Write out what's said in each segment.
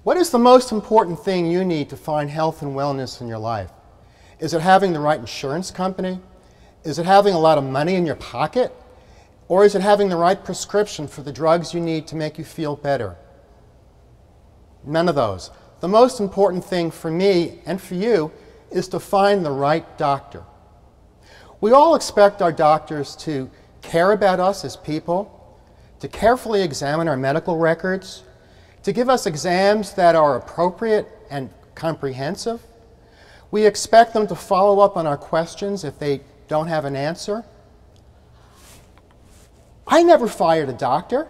What is the most important thing you need to find health and wellness in your life? Is it having the right insurance company? Is it having a lot of money in your pocket? Or is it having the right prescription for the drugs you need to make you feel better? None of those. The most important thing for me and for you is to find the right doctor. We all expect our doctors to care about us as people, to carefully examine our medical records, to give us exams that are appropriate and comprehensive. We expect them to follow up on our questions if they don't have an answer. I never fired a doctor.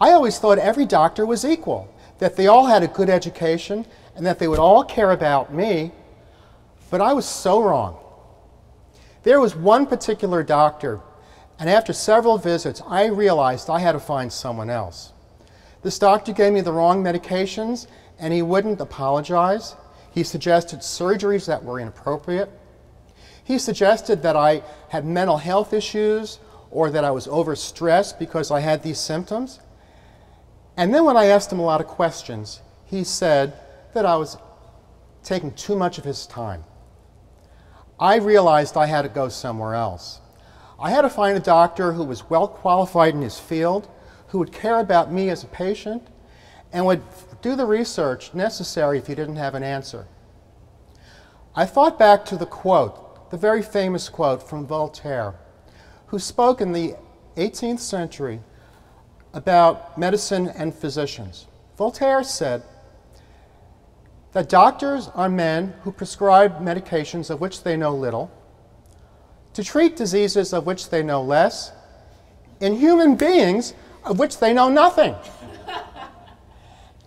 I always thought every doctor was equal, that they all had a good education and that they would all care about me, but I was so wrong. There was one particular doctor, and after several visits, I realized I had to find someone else. This doctor gave me the wrong medications, and he wouldn't apologize. He suggested surgeries that were inappropriate. He suggested that I had mental health issues or that I was overstressed because I had these symptoms. And then when I asked him a lot of questions, he said that I was taking too much of his time. I realized I had to go somewhere else. I had to find a doctor who was well qualified in his field, who would care about me as a patient, and would do the research necessary if he didn't have an answer. I thought back to the quote, the very famous quote from Voltaire, who spoke in the 18th century about medicine and physicians. Voltaire said that doctors are men who prescribe medications of which they know little, to treat diseases of which they know less, in human beings of which they know nothing.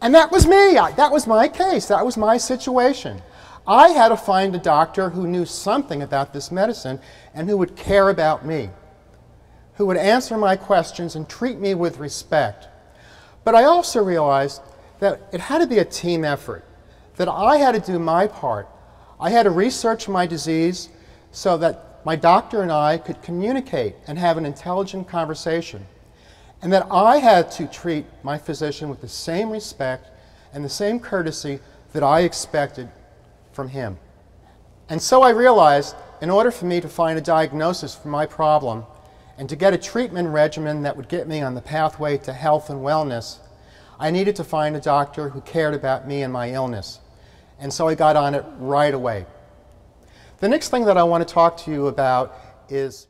And that was me. That was my case. That was my situation. I had to find a doctor who knew something about this medicine and who would care about me, who would answer my questions and treat me with respect. But I also realized that it had to be a team effort, that I had to do my part. I had to research my disease so that my doctor and I could communicate and have an intelligent conversation, and that I had to treat my physician with the same respect and the same courtesy that I expected from him. And so I realized, in order for me to find a diagnosis for my problem and to get a treatment regimen that would get me on the pathway to health and wellness, I needed to find a doctor who cared about me and my illness. And so I got on it right away. The next thing that I want to talk to you about is